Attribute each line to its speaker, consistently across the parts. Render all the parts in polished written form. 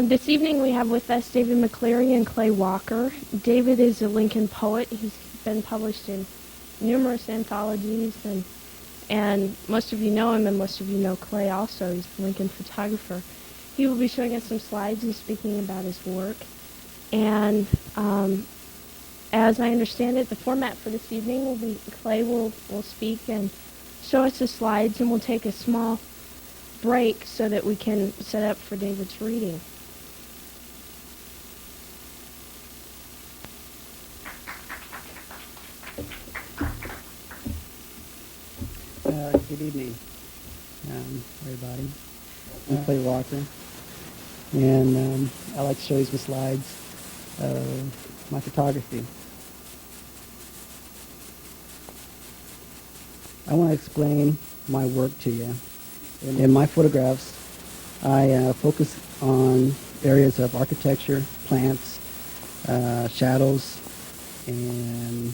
Speaker 1: This evening we have with us David McCleery and Clay Walker. David is a Lincoln poet. He's been published in numerous anthologies, and most of you know him, and most of you know Clay also. He's a Lincoln photographer. He will be showing us some slides and speaking about his work. And as I understand it, the format for this evening will be Clay will speak and show us the slides, and we'll take a small break so that we can set up for David's reading.
Speaker 2: Good evening, everybody. I'm Clay Walker, and I like to show you some slides of my photography. I want to explain my work to you. In my photographs, I focus on areas of architecture, plants, shadows, and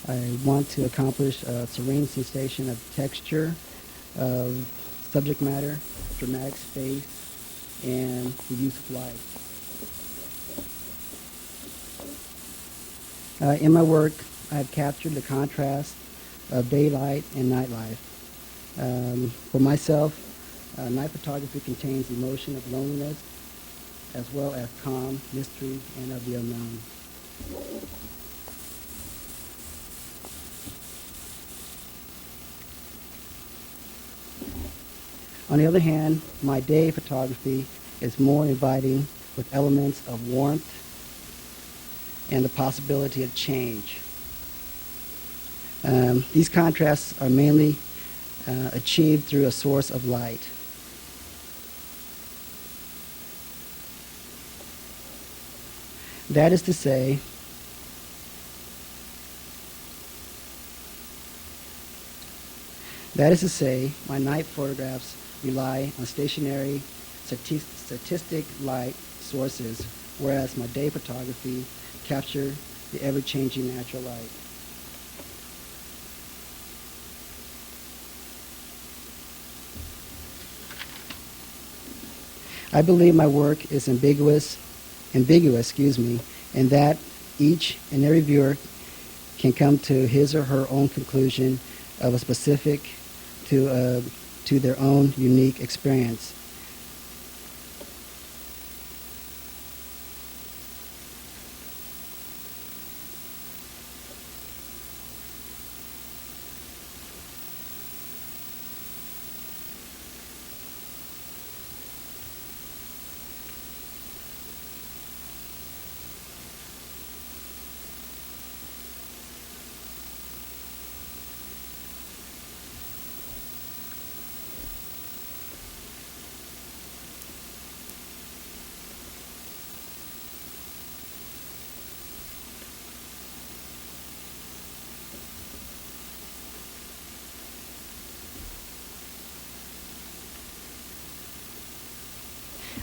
Speaker 2: I want to accomplish a serene sensation of texture, of subject matter, dramatic space, and the use of light. In my work, I have captured the contrast of daylight and nightlife. For myself, night photography contains the emotion of loneliness, as well as calm, mystery, and of the unknown. On the other hand, my day photography is more inviting, with elements of warmth and the possibility of change. These contrasts are mainly achieved through a source of light. That is to say, my night photographs rely on stationary, statistic light sources, whereas my day photography capture the ever-changing natural light. I believe my work is ambiguous, in that each and every viewer can come to his or her own conclusion of a specific to their own unique experience.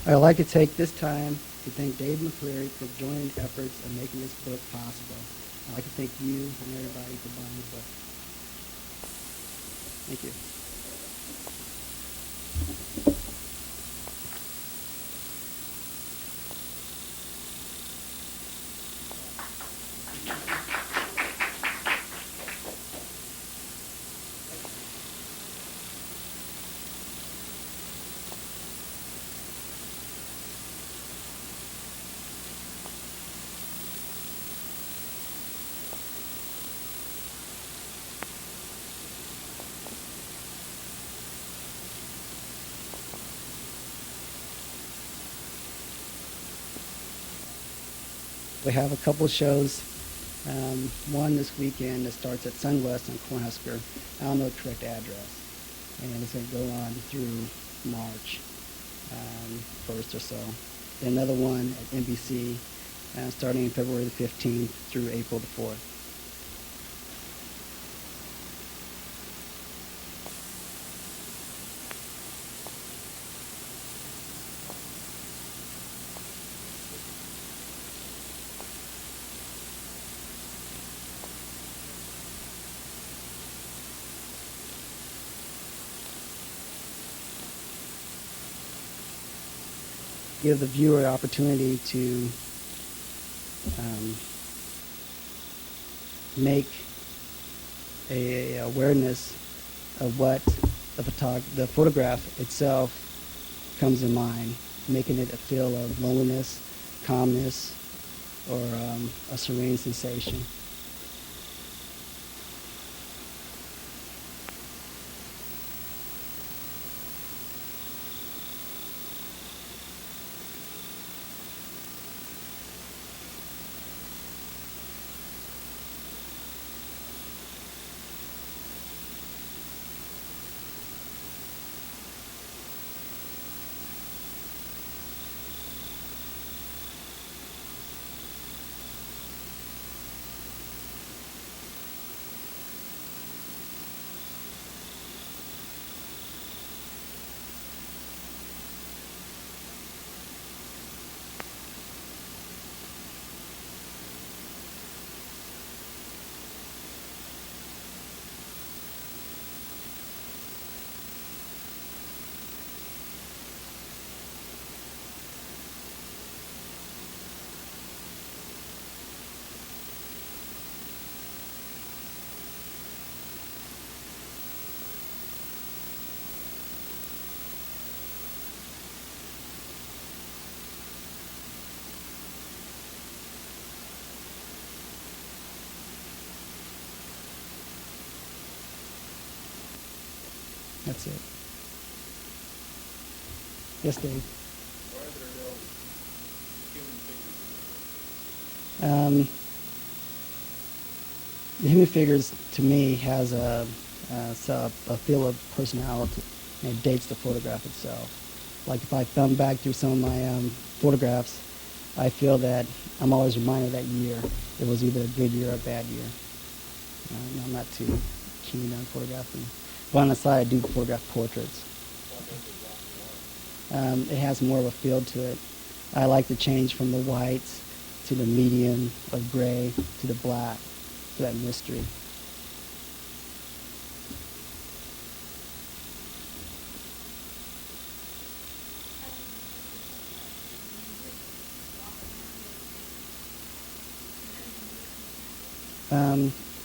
Speaker 2: I'd like to take this time to thank David McCleery for joining efforts in making this book possible. I'd like to thank you and everybody for buying the book. Thank you. We have a couple of shows. One this weekend that starts at Sunwest on Cornhusker. I don't know the correct address. And it's going to go on through March 1st or so. Then another one at NBC starting February the 15th through April the 4th. give the viewer opportunity to make a awareness of what the photograph itself comes in mind, making it a feel of loneliness, calmness, or a serene sensation. That's it. Yes, Dave.
Speaker 3: Why are there no human figures?
Speaker 2: The human figures, to me, has a feel of personality, and it dates the photograph itself. Like if I thumb back through some of my photographs, I feel that I'm always reminded that year. It was either a good year or a bad year. I'm not too keen on photographing. But on the side, I do photograph portraits. It has more of a feel to it. I like to change from the white to the medium of gray to the black, to that mystery.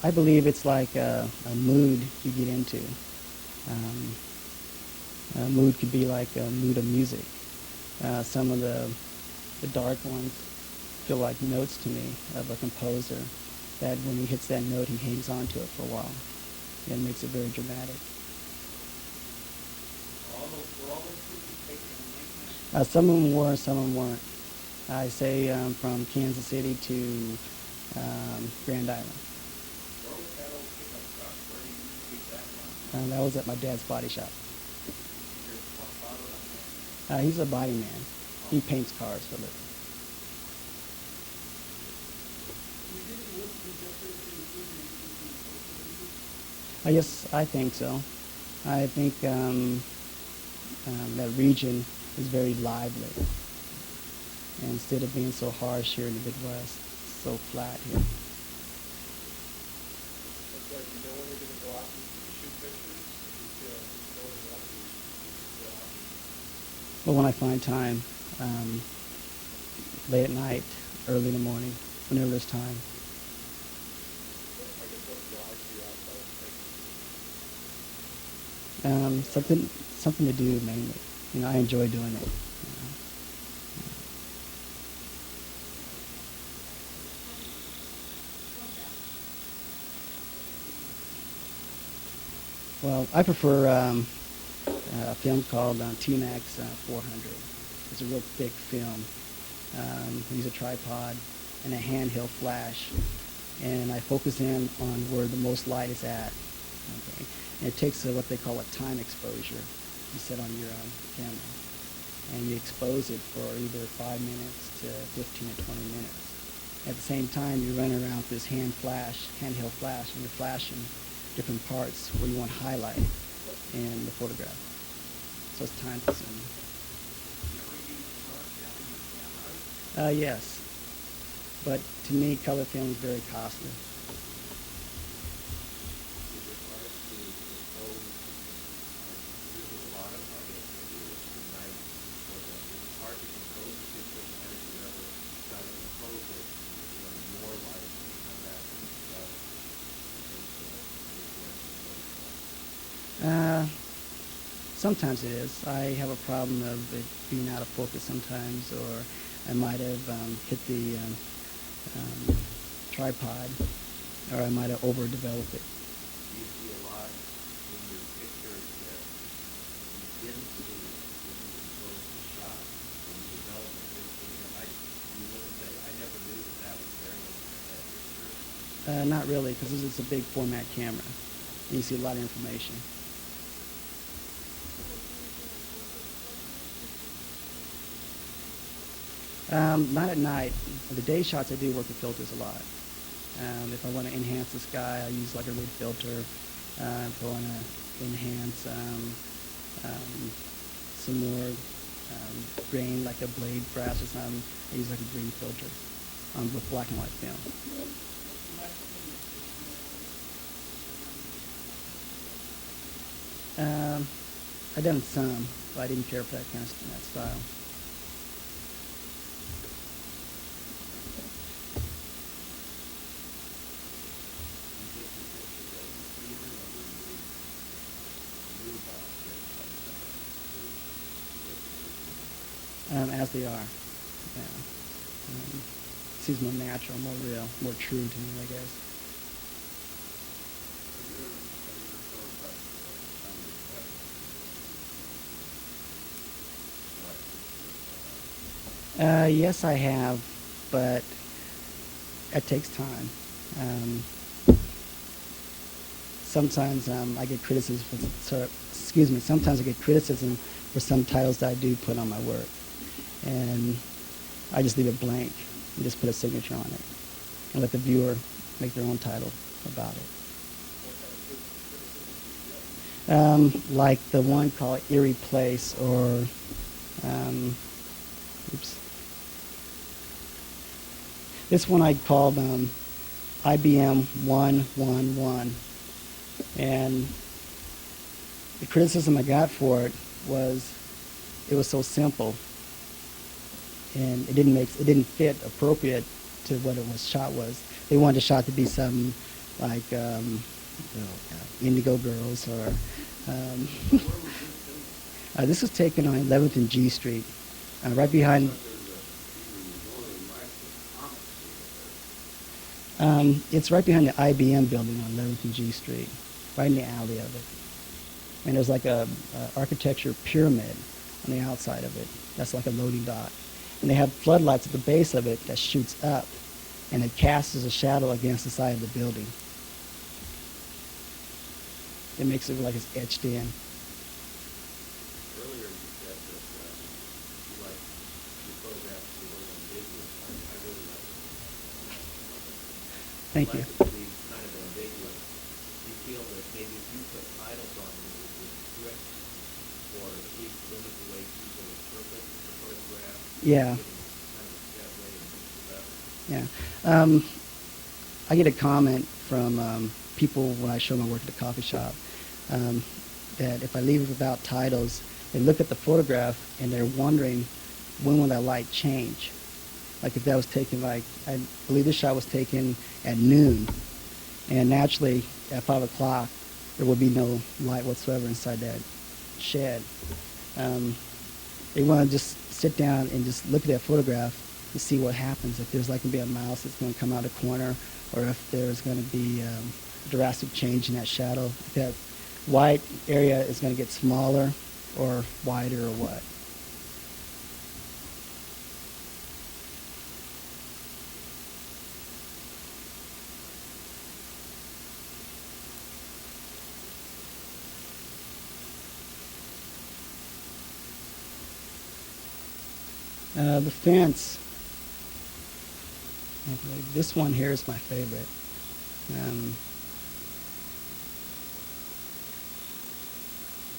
Speaker 2: I believe it's like a mood you get into. A mood could be like a mood of music. Some of the dark ones feel like notes to me of a composer that when he hits that note, he hangs on to it for a while. And makes it very dramatic.
Speaker 3: Were all those pictures taken in Lincoln?
Speaker 2: Some of them were, some of them weren't. I say from Kansas City to Grand Island.
Speaker 3: Where was that old pickup truck? Where do you keep that from?
Speaker 2: That was at my dad's body shop.
Speaker 3: Is your father on that?
Speaker 2: He's a body man. He paints cars for a living. Yes, I think so. I think that region is very lively. And instead of being so harsh here in the Midwest, it's so flat here.
Speaker 3: That's like, you know when you're going to go out and shoot pictures? You feel building up, you go out.
Speaker 2: But when I find time, late at night, early in the morning, whenever there's time.
Speaker 3: I guess what drives you outside of
Speaker 2: Something to do mainly. You know, I enjoy doing it. Well, I prefer a film called T-Max 400. It's a real thick film. I use a tripod and a handheld flash, and I focus in on where the most light is at. Okay, and it takes what they call a time exposure. You set on your camera, and you expose it for either 5 minutes to 15 or 20 minutes. At the same time, you run around with this handheld flash, and you're flashing different parts where you want to highlight in the photograph. So it's time consuming. Yes, but to me, color film is very costly. Sometimes it is. I have a problem of it being out of focus sometimes, or I might have hit the tripod, or I might have overdeveloped it.
Speaker 4: Do you see a lot in your pictures that you didn't see when you composed the shot, when you developed the picture? You look and say, I never knew that was there when you took that picture.
Speaker 2: Not really, because this is a big format camera. And you see a lot of information. Not at night. The day shots, I do work with filters a lot. If I want to enhance the sky, I use like a red filter. If I want to enhance some more grain, like a blade brass or something, I use like a green filter with black and white film. I've done some, but I didn't care for that kind of that style. As they are. Yeah. Seems more natural, more real, more true to me, I guess. Yes, I have, but it takes time. Sometimes I get criticism sometimes I get criticism for some titles that I do put on my work, and I just leave it blank and just put a signature on it and let the viewer make their own title about it. Like the one called Eerie Place, or this one I called IBM 111, and the criticism I got for it was so simple, and it didn't fit appropriate to what it was shot was. They wanted the shot to be something like Indigo Girls, or this was taken on 11th and G Street, right behind. It's right behind the IBM building on 11th and G Street, right in the alley of it. And there's like a architecture pyramid on the outside of it. That's like a loading dock. And they have floodlights at the base of it that shoots up, and it casts a shadow against the side of the building. It makes it look like it's etched in.
Speaker 4: Earlier you said that you like your photographs to be a little ambiguous. I really like it.
Speaker 2: Thank you.
Speaker 4: I like it to be kind of ambiguous. Do you feel that maybe if you put titles on them, it would restrict or at least limit the way people interpret the photograph?
Speaker 2: Yeah.
Speaker 4: Kind of that way it makes it better.
Speaker 2: Yeah. I get a comment from people when I show my work at the coffee shop that if I leave it without titles, they look at the photograph and they're wondering when will that light change. Like if that was taken, like I believe this shot was taken at noon, and naturally at 5 o'clock there will be no light whatsoever inside that shed. They want to just sit down and just look at that photograph to see what happens. If there's like going to be a mouse that's going to come out of the corner, or if there's going to be a drastic change in that shadow. If that white area is going to get smaller or wider or what. The fence. Okay, this one here is my favorite.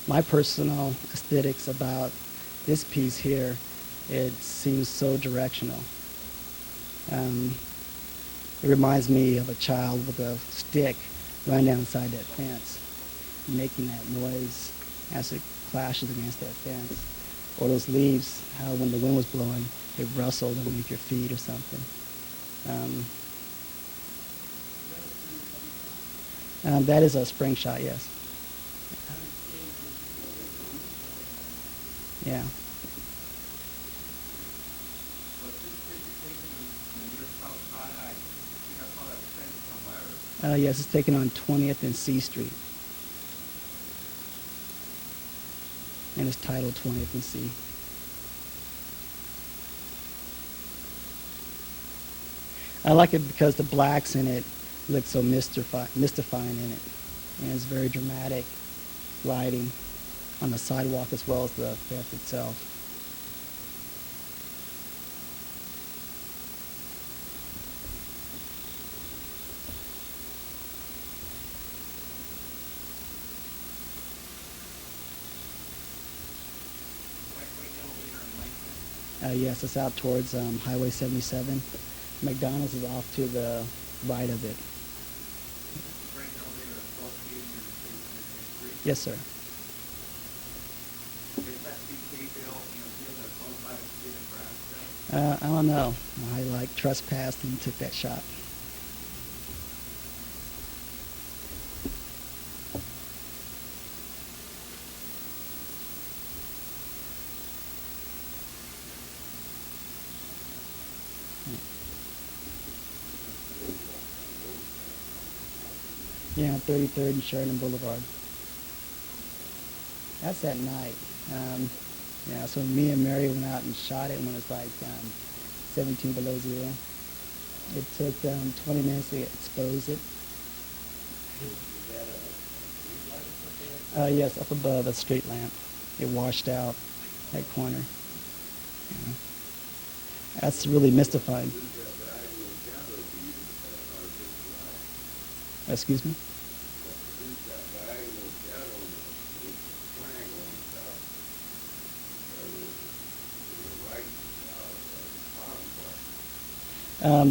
Speaker 2: My personal aesthetics about this piece here, it seems so directional. It reminds me of a child with a stick running down inside that fence, making that noise as it clashes against that fence. Or those leaves, how when the wind was blowing, they rustled underneath your feet or something. That is a spring shot, yes. Yeah.
Speaker 4: Was this picture taken near South Side? I think I saw that fence somewhere.
Speaker 2: Yes, it's taken on 20th and C Street. And it's titled 20th and C. I like it because the blacks in it look so mystifying in it. And it's very dramatic lighting on the sidewalk as well as the fence itself. Yes, it's out towards Highway 77. McDonald's is off to the right of it. Yes, sir. I don't know. I trespassed and took that shot. Yeah, 33rd and Sheridan Boulevard. That's at night. Yeah, so me and Mary went out and shot it when it's like 17 below zero. It took 20 minutes to expose it. Yes, up above a street lamp. It washed out that corner. Yeah. That's really mystifying. Excuse me?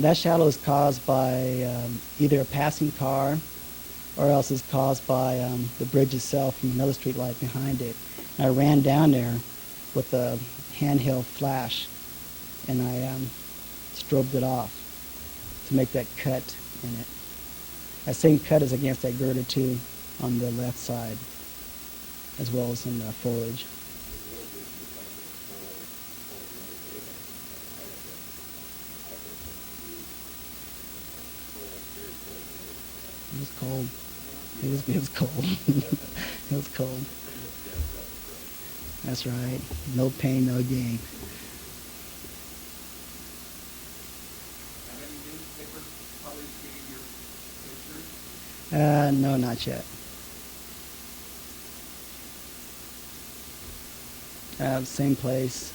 Speaker 2: That shadow is caused by either a passing car or else is caused by the bridge itself from another street light behind it. And I ran down there with a handheld flash and I strobed it off to make that cut in it. That same cut is against that girder too on the left side as well as in the foliage. It was cold. It was cold. It was cold. That's right. No pain, no gain.
Speaker 4: Have any newspapers published any of your pictures?
Speaker 2: No, not yet. Same place.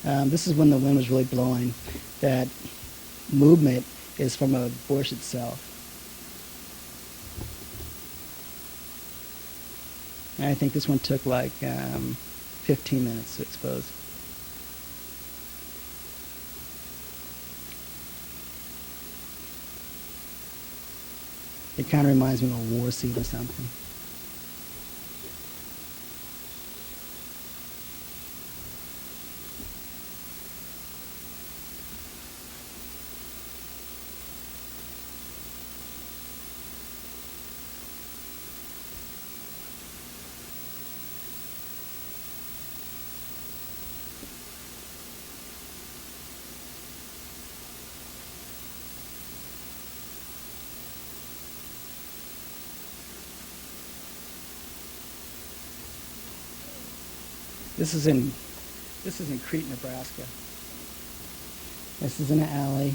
Speaker 2: This is when the wind was really blowing. That movement is from a bush itself. And I think this one took like 15 minutes to expose. It kind of reminds me of a war scene or something. This is in Crete, Nebraska. This is in an alley,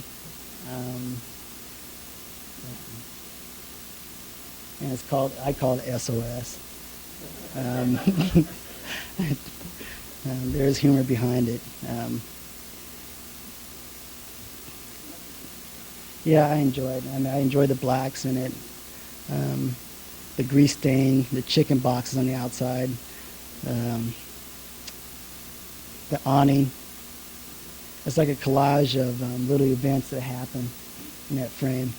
Speaker 2: and I call it SOS. There's humor behind it. Yeah, I enjoy it. I mean, I enjoy the blacks in it, the grease stain, the chicken boxes on the outside. The awning. It's like a collage of little events that happen in that frame.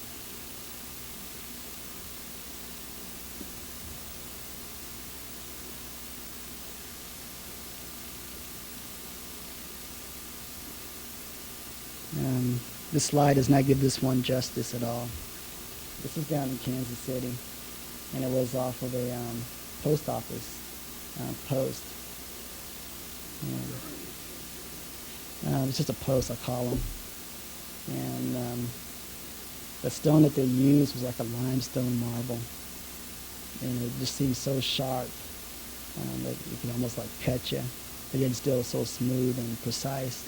Speaker 2: This slide does not give this one justice at all. This is down in Kansas City, and it was off of a post office post. It's just a post, a column. And the stone that they used was like a limestone marble. And it just seemed so sharp that it could almost like cut you. But yet still so smooth and precise.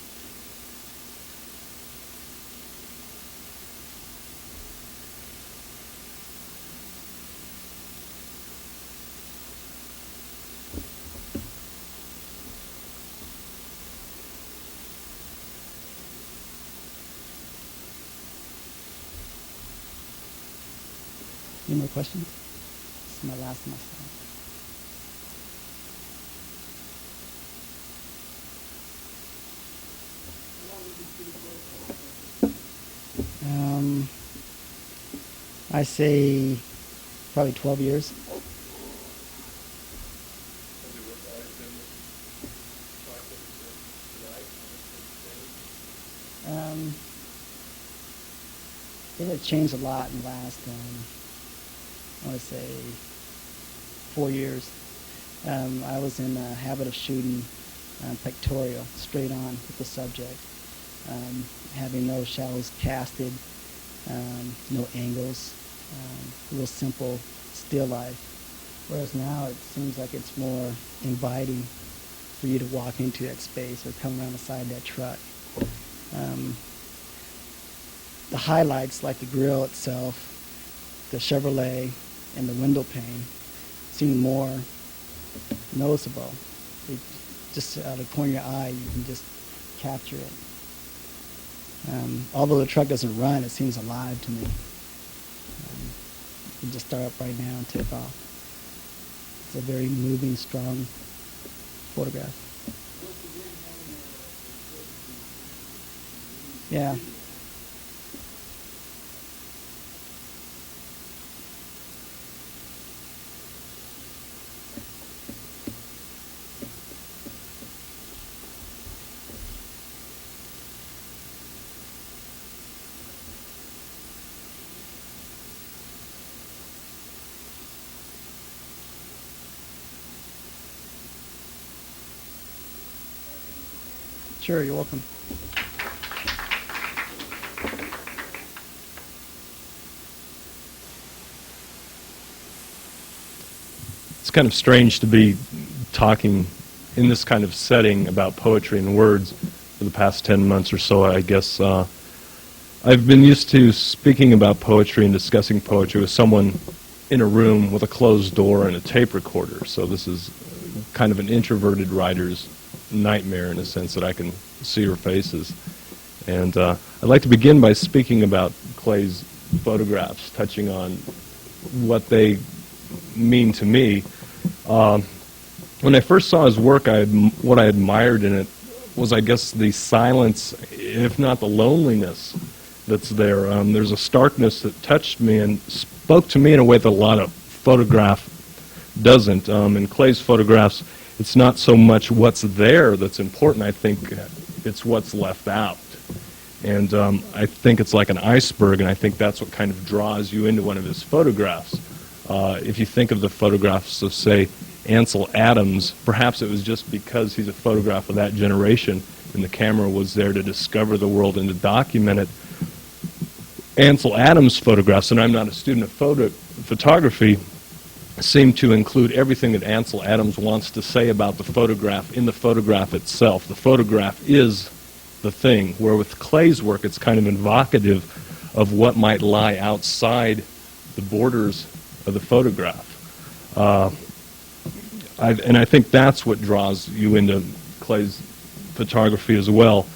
Speaker 2: Any more questions? This is my last of my slide. I say probably 12 years.
Speaker 3: Has it always been chocolate tonight?
Speaker 2: It had changed a lot in the last, I want to say, 4 years. I was in the habit of shooting pictorial, straight on with the subject, having no shadows casted, no angles, real simple still life. Whereas now it seems like it's more inviting for you to walk into that space or come around the side of that truck. The highlights, like the grill itself, the Chevrolet, and the window pane, seem more noticeable. Just out of the corner of your eye, you can just capture it. Although the truck doesn't run, it seems alive to me. You can just start up right now and tip off. It's a very moving, strong photograph. Yeah. Sure, you're welcome.
Speaker 5: It's kind of strange to be talking in this kind of setting about poetry and words for the past 10 months or so, I guess. I've been used to speaking about poetry and discussing poetry with someone in a room with a closed door and a tape recorder. So this is kind of an introverted writer's nightmare in a sense that I can see your faces. And I'd like to begin by speaking about Clay's photographs, touching on what they mean to me. When I first saw his work, what I admired in it was, I guess, the silence, if not the loneliness that's there. There's a starkness that touched me and spoke to me in a way that a lot of photograph doesn't. In Clay's photographs, it's not so much what's there that's important. I think it's what's left out. And I think it's like an iceberg, and I think that's what kind of draws you into one of his photographs. If you think of the photographs of, say, Ansel Adams, perhaps it was just because he's a photograph of that generation and the camera was there to discover the world and to document it. Ansel Adams' photographs, and I'm not a student of photography, seem to include everything that Ansel Adams wants to say about the photograph in the photograph itself. The photograph is the thing, where with Clay's work it's kind of evocative of what might lie outside the borders of the photograph. And I think that's what draws you into Clay's photography as well.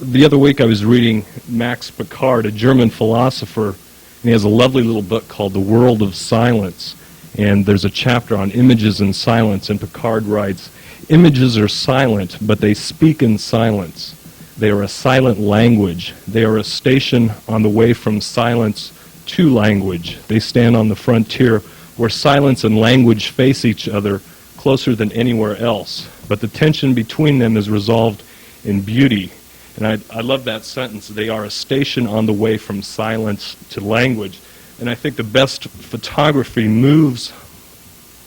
Speaker 5: The other week I was reading Max Picard, a German philosopher, and he has a lovely little book called The World of Silence. And there's a chapter on images and silence, and Picard writes, "Images are silent, but they speak in silence. They are a silent language. They are a station on the way from silence to language. They stand on the frontier where silence and language face each other closer than anywhere else. But the tension between them is resolved in beauty." And I love that sentence. They are a station on the way from silence to language. And I think the best photography moves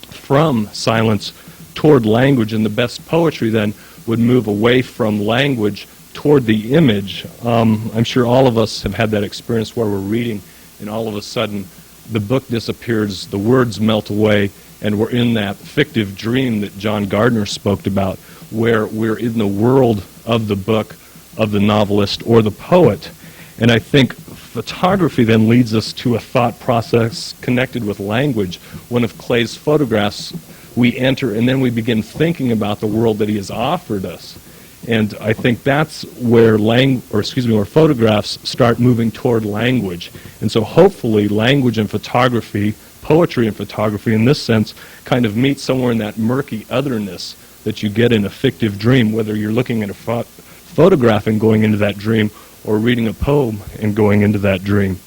Speaker 5: from silence toward language, and the best poetry then would move away from language toward the image. I'm sure all of us have had that experience where we're reading and all of a sudden the book disappears, the words melt away, and we're in that fictive dream that John Gardner spoke about, where we're in the world of the book, of the novelist or the poet. And I think photography then leads us to a thought process connected with language. One of Clay's photographs, we enter and then we begin thinking about the world that he has offered us. And I think that's where where photographs start moving toward language. And so hopefully language and photography, poetry and photography in this sense, kind of meet somewhere in that murky otherness that you get in a fictive dream, whether you're looking at a photograph and going into that dream or reading a poem and going into that dream.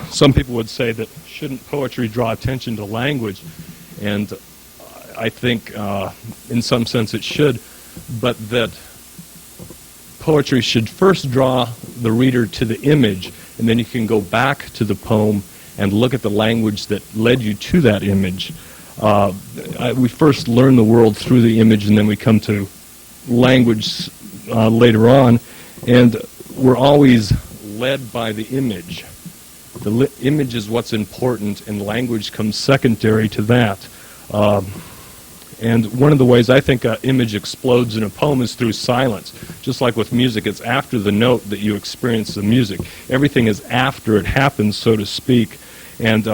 Speaker 5: Some people would say that shouldn't poetry draw attention to language? And I think in some sense it should, but that poetry should first draw the reader to the image, and then you can go back to the poem and look at the language that led you to that image. We first learn the world through the image, and then we come to language later on, and we're always led by the image. The image is what's important, and language comes secondary to that. And one of the ways I think an image explodes in a poem is through silence. Just like with music, it's after the note that you experience the music. Everything is after it happens, so to speak. And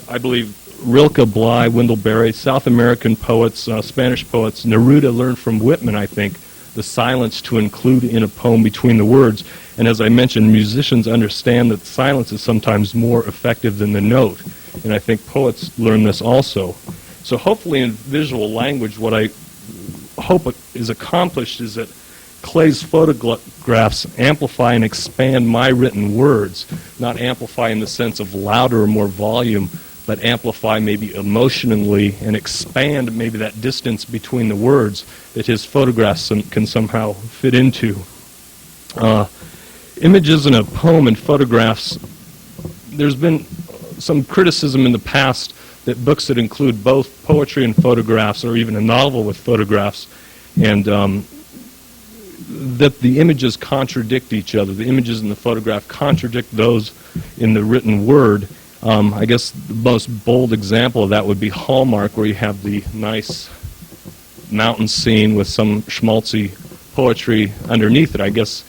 Speaker 5: I believe Rilke, Bly, Wendell Berry, South American poets, Spanish poets, Neruda learned from Whitman, I think, the silence to include in a poem between the words. And as I mentioned, musicians understand that silence is sometimes more effective than the note. And I think poets learn this also. So hopefully in visual language, what I hope is accomplished is that Clay's photographs amplify and expand my written words, not amplify in the sense of louder or more volume, but amplify maybe emotionally and expand maybe that distance between the words that his photographs can somehow fit into. Images in a poem and photographs, there's been some criticism in the past that books that include both poetry and photographs, or even a novel with photographs, and that the images contradict each other. The images in the photograph contradict those in the written word. I guess the most bold example of that would be Hallmark, where you have the nice mountain scene with some schmaltzy poetry underneath it. I guess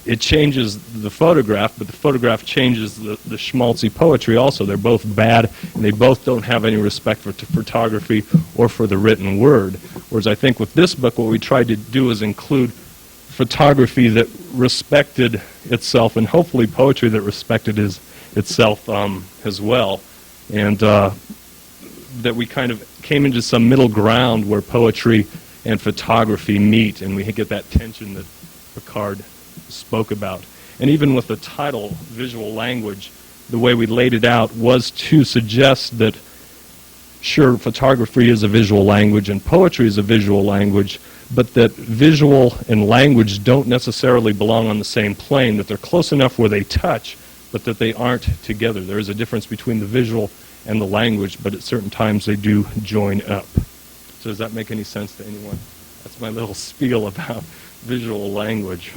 Speaker 5: it changes the photograph, but the photograph changes the schmaltzy poetry also. They're both bad, and they both don't have any respect for photography or for the written word. Whereas I think with this book, what we tried to do is include photography that respected itself, and hopefully poetry that respected itself as well. And that we kind of came into some middle ground where poetry and photography meet, and we get that tension that Picard spoke about. And even with the title, Visual Language, the way we laid it out was to suggest that, sure, photography is a visual language and poetry is a visual language, but that visual and language don't necessarily belong on the same plane, that they're close enough where they touch, but that they aren't together. There is a difference between the visual and the language, but at certain times they do join up. So does that make any sense to anyone? That's my little spiel about visual language.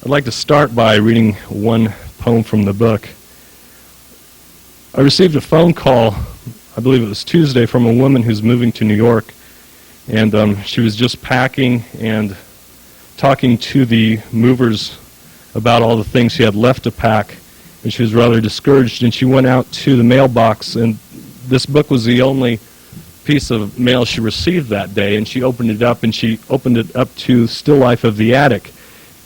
Speaker 5: I'd like to start by reading one poem from the book. I received a phone call, I believe it was Tuesday, from a woman who's moving to New York, and she was just packing and talking to the movers about all the things she had left to pack, and she was rather discouraged, and she went out to the mailbox, and this book was the only piece of mail she received that day, and she opened it up, and she opened it up to Still Life of the Attic.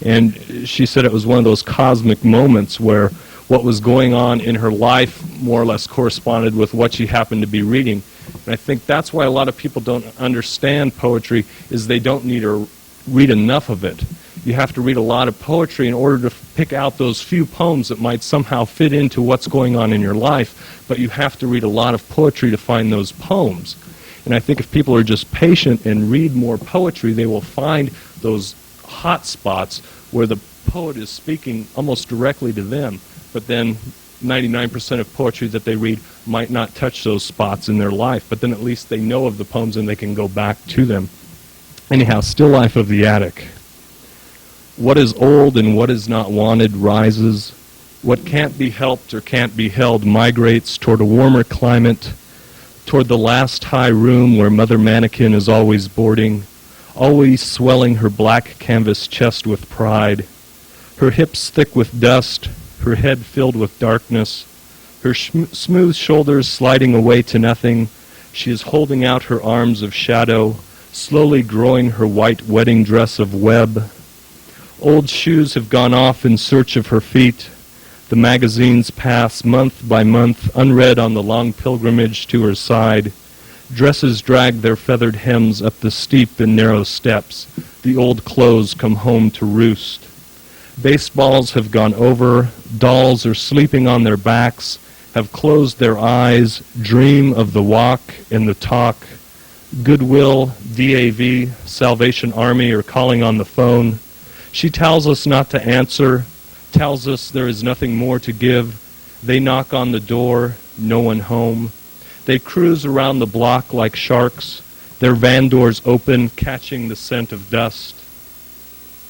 Speaker 5: And she said it was one of those cosmic moments where what was going on in her life more or less corresponded with what she happened to be reading. And I think that's why a lot of people don't understand poetry, is they don't need to read enough of it. You have to read a lot of poetry in order to pick out those few poems that might somehow fit into what's going on in your life, but you have to read a lot of poetry to find those poems. And I think if people are just patient and read more poetry, they will find those hot spots where the poet is speaking almost directly to them, but then 99% of poetry that they read might not touch those spots in their life, but then at least they know of the poems and they can go back to them. Anyhow, still life of the attic. What is old and what is not wanted rises. What can't be helped or can't be held migrates toward a warmer climate, toward the last high room where Mother Mannequin is always boarding, always swelling her black canvas chest with pride, her hips thick with dust, her head filled with darkness, her smooth shoulders sliding away to nothing. She is holding out her arms of shadow, slowly growing her white wedding dress of web. Old shoes have gone off in search of her feet. The magazines pass month by month, unread on the long pilgrimage to her side. Dresses drag their feathered hems up the steep and narrow steps. The old clothes come home to roost. Baseballs have gone over. Dolls are sleeping on their backs, have closed their eyes, dream of the walk and the talk. Goodwill, DAV, Salvation Army are calling on the phone. She tells us not to answer, tells us there is nothing more to give. They knock on the door, no one home. They cruise around the block like sharks, their van doors open, catching the scent of dust.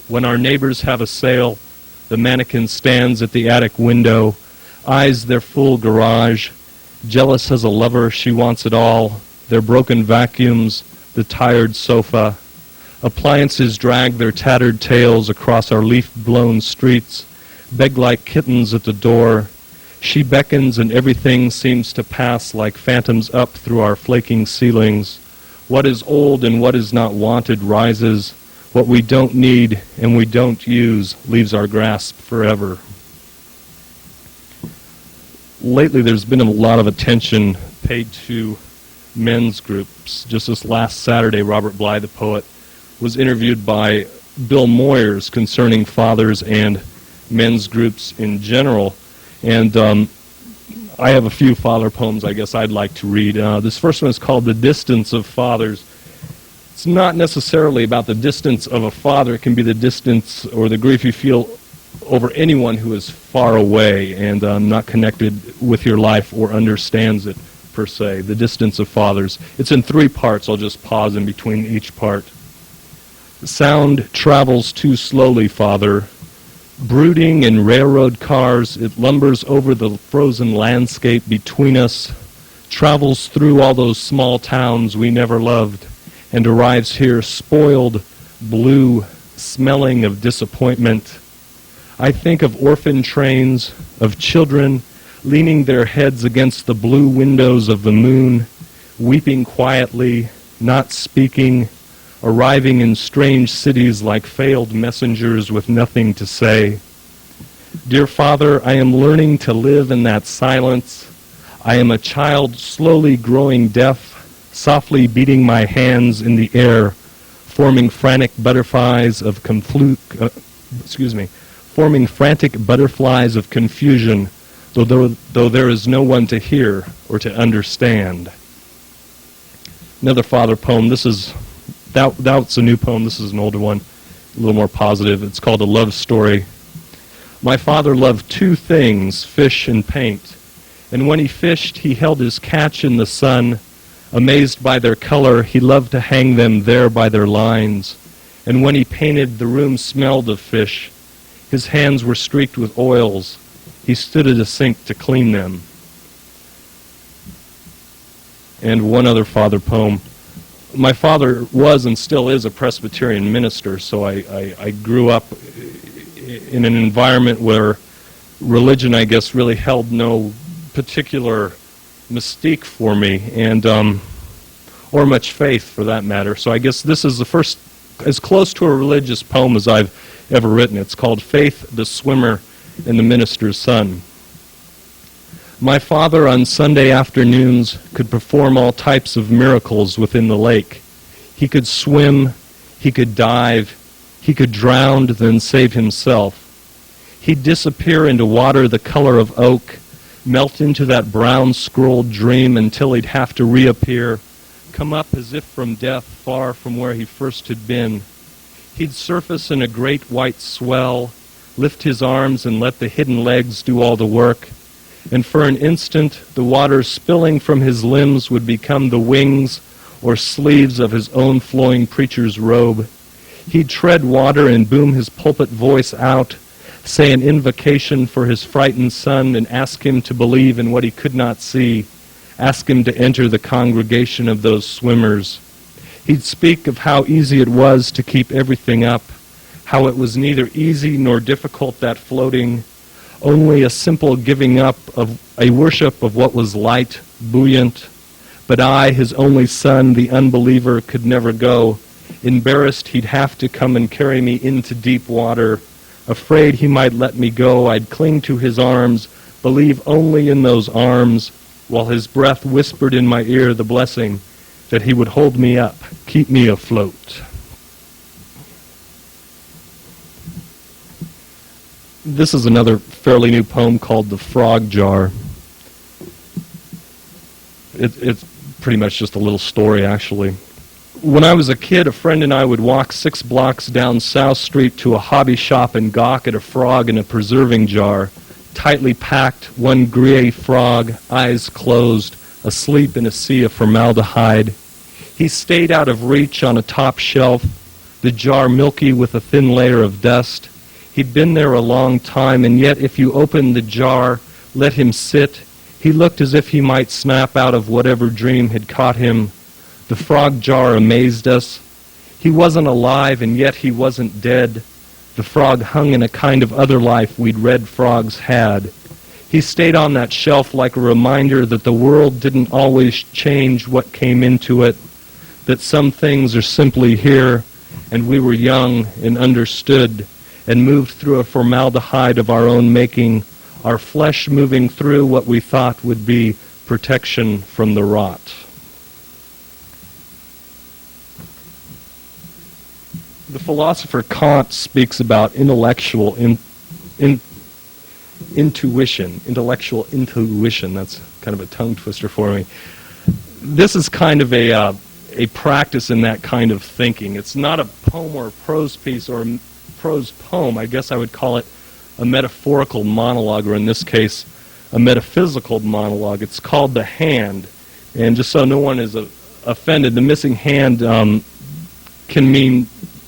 Speaker 5: When our neighbors have a sale, the mannequin stands at the attic window, eyes their full garage. Jealous as a lover, she wants it all. Their broken vacuums, the tired sofa. Appliances drag their tattered tails across our leaf-blown streets, beg like kittens at the door. She beckons and everything seems to pass like phantoms up through our flaking ceilings. What is old and what is not wanted rises. What we don't need and we don't use leaves our grasp forever. Lately there's been a lot of attention paid to men's groups. Just this last Saturday, Robert Bly, the poet, was interviewed by Bill Moyers concerning fathers and men's groups in general. And I have a few father poems I guess I'd like to read. This first one is called The Distance of Fathers. It's not necessarily about the distance of a father. It can be the distance or the grief you feel over anyone who is far away and not connected with your life or understands it, per se. The Distance of Fathers. It's in 3 parts. I'll just pause in between each part. Sound travels too slowly, Father. Brooding in railroad cars, it lumbers over the frozen landscape between us, travels through all those small towns we never loved, and arrives here spoiled, blue, smelling of disappointment. I think of orphan trains, of children leaning their heads against the blue windows of the moon, weeping quietly, not speaking, arriving in strange cities like failed messengers with nothing to say. Dear Father, I am learning to live in that silence. I am a child slowly growing deaf, softly beating my hands in the air, forming frantic butterflies of forming frantic butterflies of confusion, though there is no one to hear or to understand. Another father poem. This is That's a new poem. This is an older one, a little more positive. It's called A Love Story. My father loved 2 things, fish and paint. And when he fished, he held his catch in the sun. Amazed by their color, he loved to hang them there by their lines. And when he painted, the room smelled of fish. His hands were streaked with oils. He stood at a sink to clean them. And one other father poem. My father was and still is a Presbyterian minister, so I grew up in an environment where religion, I guess, really held no particular mystique for me, and or much faith for that matter. So I guess this is the first, as close to a religious poem as I've ever written. It's called Faith, the Swimmer, and the Minister's Son. My father on Sunday afternoons could perform all types of miracles within the lake. He could swim, he could dive, he could drown, then save himself. He'd disappear into water the color of oak, melt into that brown scrolled dream until he'd have to reappear, come up as if from death far from where he first had been. He'd surface in a great white swell, lift his arms and let the hidden legs do all the work. And for an instant, the water spilling from his limbs would become the wings or sleeves of his own flowing preacher's robe. He'd tread water and boom his pulpit voice out, say an invocation for his frightened son, and ask him to believe in what he could not see, ask him to enter the congregation of those swimmers. He'd speak of how easy it was to keep everything up, how it was neither easy nor difficult, that floating, only a simple giving up of a worship of what was light, buoyant. But I, his only son, the unbeliever, could never go. Embarrassed, he'd have to come and carry me into deep water. Afraid he might let me go, I'd cling to his arms, believe only in those arms, while his breath whispered in my ear the blessing that he would hold me up, keep me afloat. This is another fairly new poem called The Frog Jar. It's pretty much just a little story, actually. When I was a kid, a friend and I would walk 6 blocks down South Street to a hobby shop and gawk at a frog in a preserving jar, tightly packed, one gray frog, eyes closed, asleep in a sea of formaldehyde. He stayed out of reach on a top shelf, the jar milky with a thin layer of dust. He'd been there a long time, and yet if you opened the jar, let him sit, he looked as if he might snap out of whatever dream had caught him. The frog jar amazed us. He wasn't alive, and yet he wasn't dead. The frog hung in a kind of other life we'd read frogs had. He stayed on that shelf like a reminder that the world didn't always change what came into it, that some things are simply here, and we were young and understood, and moved through a formaldehyde of our own making, our flesh moving through what we thought would be protection from the rot. The philosopher Kant speaks about intellectual intuition. Intellectual intuition, that's kind of a tongue twister for me. This is kind of a practice in that kind of thinking. It's not a poem or a prose piece or a prose poem. I guess I would call it a metaphorical monologue, or in this case, a metaphysical monologue. It's called The Hand. And just so no one is offended, the missing hand can mean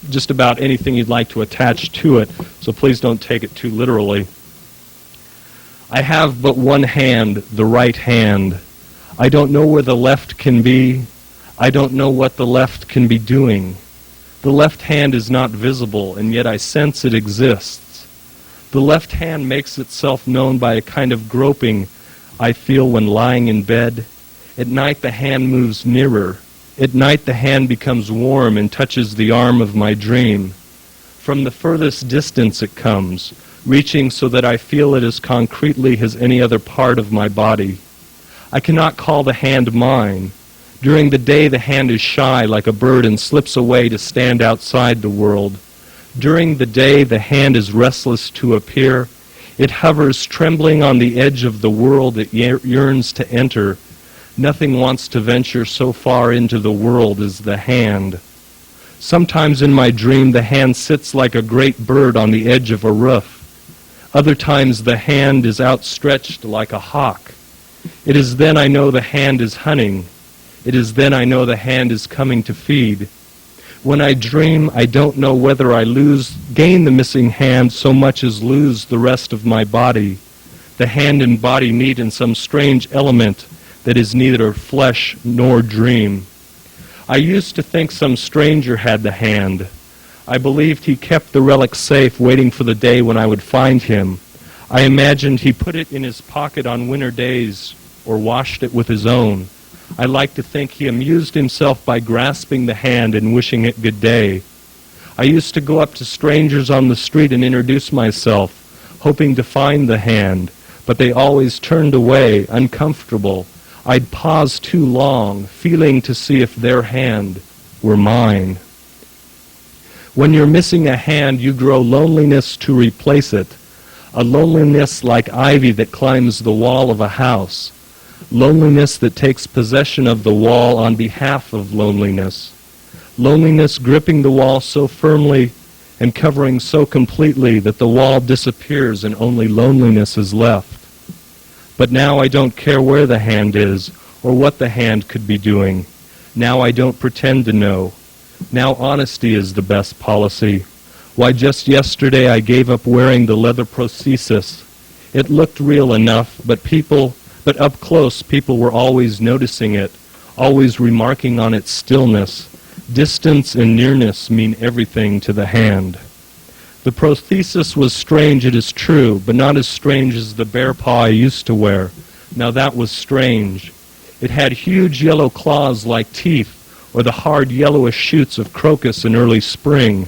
Speaker 5: just about anything you'd like to attach to it, so please don't take it too literally. I have but one hand, the right hand. I don't know where the left can be. I don't know what the left can be doing. The left hand is not visible, and yet I sense it exists. The left hand makes itself known by a kind of groping I feel when lying in bed. At night the hand moves nearer. At night the hand becomes warm and touches the arm of my dream. From the furthest distance it comes, reaching so that I feel it as concretely as any other part of my body. I cannot call the hand mine. During the day the hand is shy like a bird and slips away to stand outside the world. During the day the hand is restless to appear. It hovers trembling on the edge of the world it yearns to enter. Nothing wants to venture so far into the world as the hand. Sometimes in my dream the hand sits like a great bird on the edge of a roof. Other times the hand is outstretched like a hawk. It is then I know the hand is hunting. It is then I know the hand is coming to feed. When I dream, I don't know whether I gain the missing hand so much as lose the rest of my body. The hand and body meet in some strange element that is neither flesh nor dream. I used to think some stranger had the hand. I believed he kept the relic safe, waiting for the day when I would find him. I imagined he put it in his pocket on winter days or washed it with his own. I like to think he amused himself by grasping the hand and wishing it good day. I used to go up to strangers on the street and introduce myself, hoping to find the hand, but they always turned away, uncomfortable. I'd pause too long, feeling to see if their hand were mine. When you're missing a hand, you grow loneliness to replace it, a loneliness like ivy that climbs the wall of a house, loneliness that takes possession of the wall on behalf of loneliness, loneliness gripping the wall so firmly and covering so completely that the wall disappears and only loneliness is left. But now I don't care where the hand is or what the hand could be doing. Now I don't pretend to know. Now honesty is the best policy. Why, just yesterday I gave up wearing the leather prosthesis. It looked real enough, but up close people were always noticing it, always remarking on its stillness. Distance and nearness mean everything to the hand. The prosthesis was strange, it is true, but not as strange as the bear paw I used to wear. Now that was strange. It had huge yellow claws like teeth, or the hard yellowish shoots of crocus in early spring.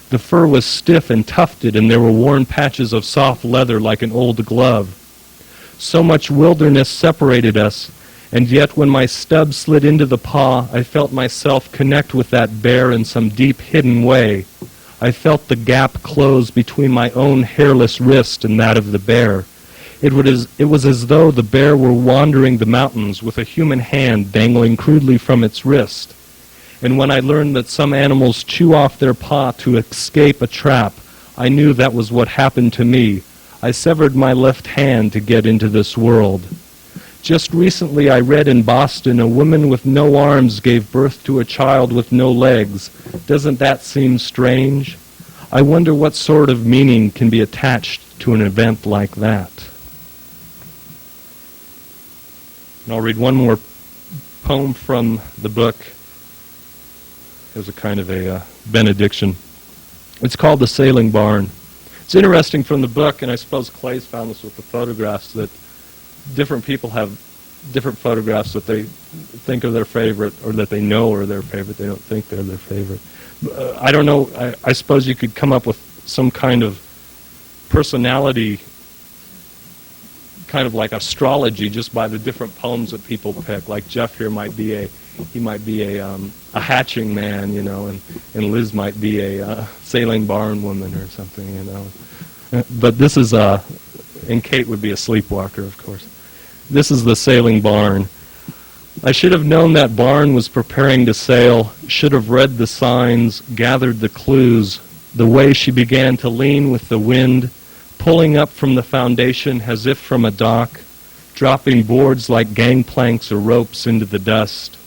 Speaker 5: The fur was stiff and tufted, and there were worn patches of soft leather like an old glove. So much wilderness separated us, and yet when my stub slid into the paw, I felt myself connect with that bear in some deep hidden way. I felt the gap close between my own hairless wrist and that of the bear. It was as though the bear were wandering the mountains with a human hand dangling crudely from its wrist. And when I learned that some animals chew off their paw to escape a trap, I knew that was what happened to me. I severed my left hand to get into this world. Just recently I read in Boston a woman with no arms gave birth to a child with no legs. Doesn't that seem strange? I wonder what sort of meaning can be attached to an event like that. And I'll read one more poem from the book. It was a kind of a benediction. It's called The Sailing Barn. It's interesting from the book, and I suppose Clay's found this with the photographs, that different people have different photographs that they think are their favorite, or that they know are their favorite. They don't think they're their favorite. I don't know. I suppose you could come up with some kind of personality, kind of like astrology, just by the different poems that people pick. Like Jeff here might be a hatching man, you know, and Liz might be a sailing barn woman or something, you know. But this is and Kate would be a sleepwalker, of course. This is the sailing barn. I should have known that barn was preparing to sail, should have read the signs, gathered the clues, the way she began to lean with the wind, pulling up from the foundation as if from a dock, dropping boards like gangplanks or ropes into the dust.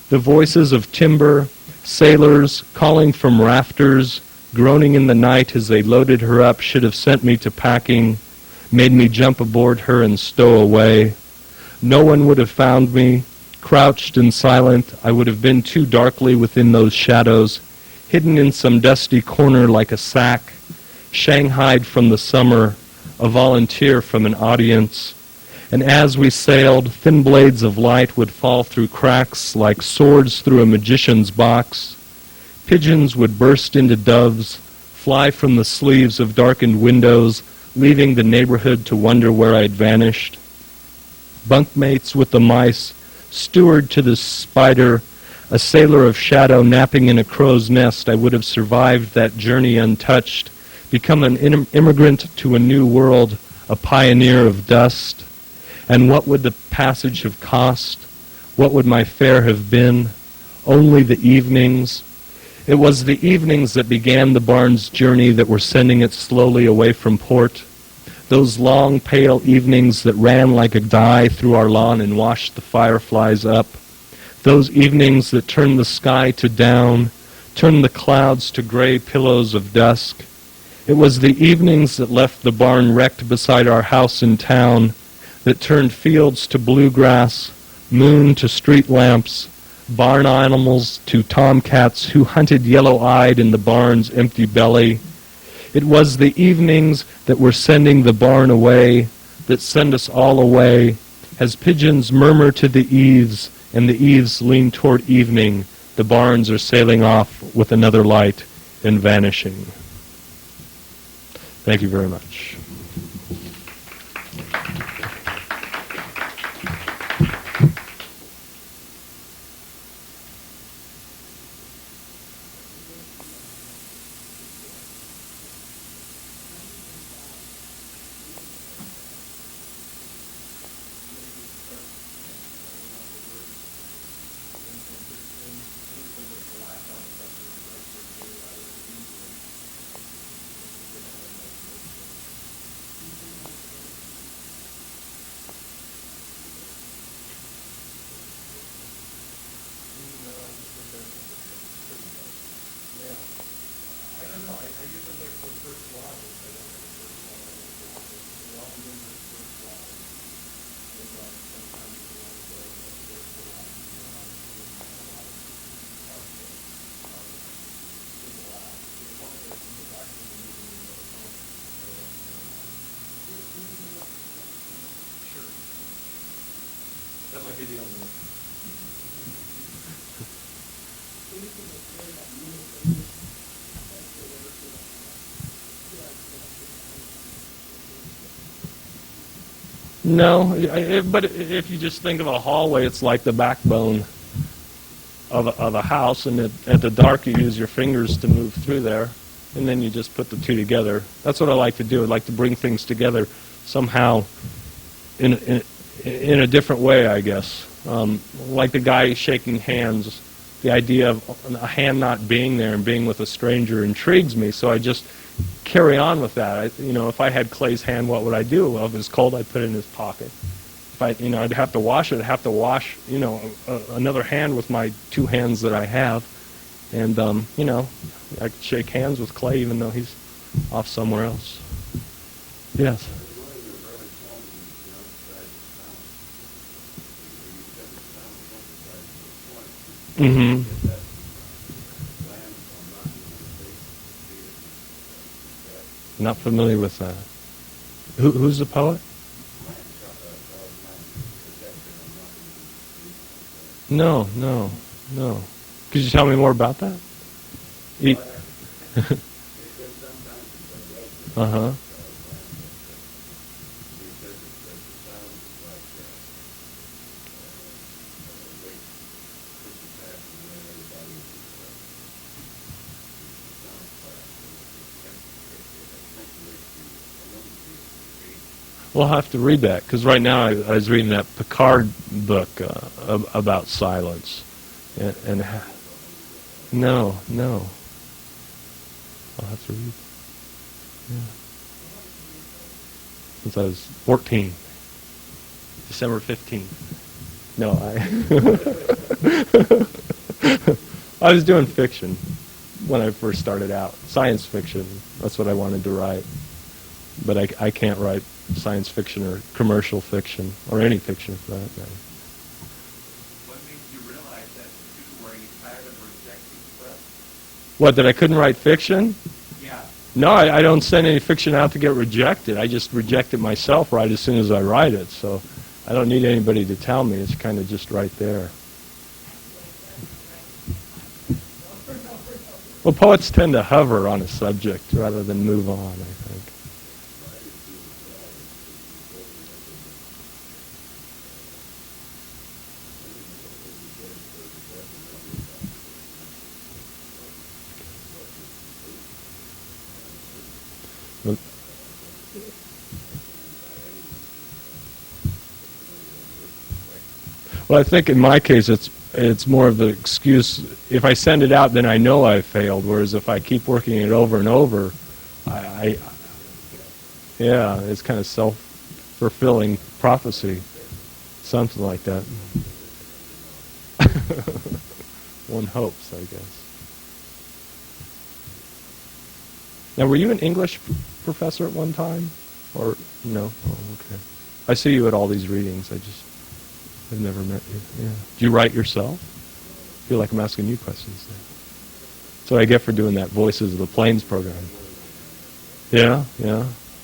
Speaker 5: The voices of timber, sailors calling from rafters, groaning in the night as they loaded her up, should have sent me to packing, made me jump aboard her and stow away. No one would have found me, crouched and silent. I would have been too darkly within those shadows, hidden in some dusty corner like a sack, shanghaied from the summer, a volunteer from an audience. And as we sailed, thin blades of light would fall through cracks like swords through a magician's box. Pigeons would burst into doves, fly from the sleeves of darkened windows, leaving the neighborhood to wonder where I'd vanished. Bunkmates with the mice, steward to the spider, a sailor of shadow napping in a crow's nest, I would have survived that journey untouched, become an immigrant to a new world, a pioneer of dust. And what would the passage have cost? What would my fare have been? Only the evenings. It was the evenings that began the barn's journey that were sending it slowly away from port. Those long, pale evenings that ran like a dye through our lawn and washed the fireflies up. Those evenings that turned the sky to down, turned the clouds to gray pillows of dusk. It was the evenings that left the barn wrecked beside our house in town, that turned fields to bluegrass, moon to street lamps, barn animals to tomcats who hunted yellow-eyed in the barn's empty belly. It was the evenings that were sending the barn away, that send us all away, as pigeons murmur to the eaves, and the eaves lean toward evening. The barns are sailing off with another light and vanishing. Thank you very much.
Speaker 3: first lot, I don't have a first lot, I have a lot. They all remember the first lot. And sometimes you want to go, there's the lot, you know, a lot of single lot. If one of those is actually moving in the home, sure.
Speaker 5: That might be the only one. No, but if you just think of a hallway, it's like the backbone of a house, and at the dark you use your fingers to move through there, and then you just put the two together. That's what I like to do. I like to bring things together somehow in a different way, I guess. Like the guy shaking hands, the idea of a hand not being there and being with a stranger intrigues me, so I just carry on with that. If I had Clay's hand, what would I do? Well, if it was cold, I'd put it in his pocket. If I'd have to wash it, I'd have to wash, another hand with my two hands that I have. And, I could shake hands with Clay even though he's off somewhere else. Yes. Mm-hmm. Not familiar with that. Who's the poet? No. Could you tell me more about that? Uh-huh. We'll have to read that, because right now I was reading that Picard book about silence. And no. I'll have to read. Yeah. Since I was 14. December 15th. No, I was doing fiction when I first started out. Science fiction. That's what I wanted to write. But I can't write science fiction or commercial fiction or any fiction for that matter.
Speaker 4: What made you realize that too? Were you tired of rejecting press?
Speaker 5: What, that I couldn't write fiction?
Speaker 4: Yeah.
Speaker 5: No, I don't send any fiction out to get rejected. I just reject it myself right as soon as I write it. So I don't need anybody to tell me. It's kind of just right there. Well, poets tend to hover on a subject rather than move on, I think. Well, I think in my case it's more of the excuse. If I send it out, then I know I failed. Whereas if I keep working it over and over, it's kind of self-fulfilling prophecy, something like that. One hopes, I guess. Now, were you an English professor at one time, or no? Oh, okay. I see you at all these readings. I've never met you. Yeah. Do you write yourself? I feel like I'm asking you questions there. That's what I get for doing that Voices of the Plains program. Yeah.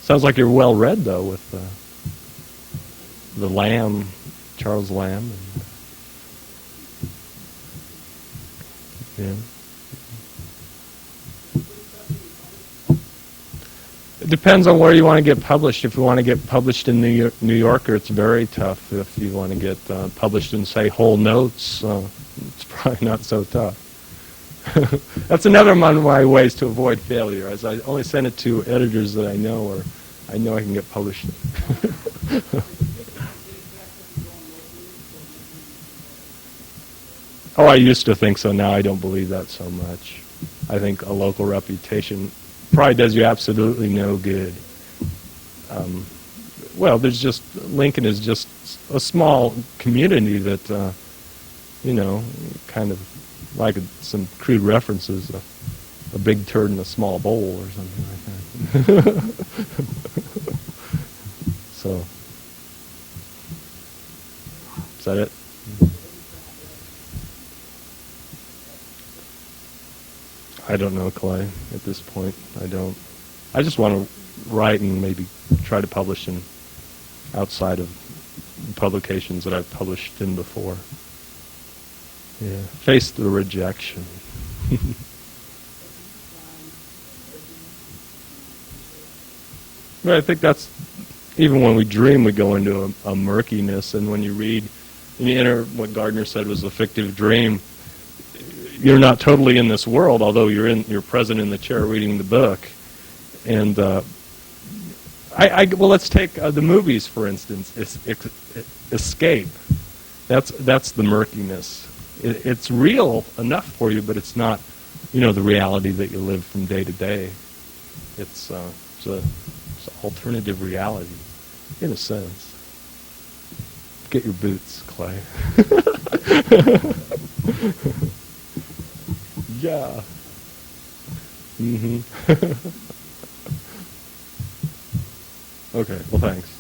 Speaker 5: Sounds like you're well read though, with the Lamb, Charles Lamb. Yeah. It depends on where you want to get published. If you want to get published in New Yorker, it's very tough. If you want to get published in, say, Whole Notes, it's probably not so tough. That's another one of my ways to avoid failure, as I only send it to editors that I know, or I know I can get published. Oh, I used to think so. Now I don't believe that so much. I think a local reputation probably does you absolutely no good. Well, Lincoln is just a small community that, kind of like some crude references, a big turd in a small bowl or something like that. So, is that it? I don't know, Clay, at this point. I don't. I just want to write and maybe try to publish in outside of publications that I've published in before. Yeah. Face the rejection. But I think that's, even when we dream, we go into a murkiness, and when you read, and you enter what Gardner said was a fictive dream, you're not totally in this world, although you're present in the chair reading the book. And well, let's take the movies for instance. Escape. That's the murkiness. It's real enough for you, but it's not, the reality that you live from day to day. It's an alternative reality, in a sense. Get your boots, Clay. Yeah. Mm-hmm. Okay, well, thanks.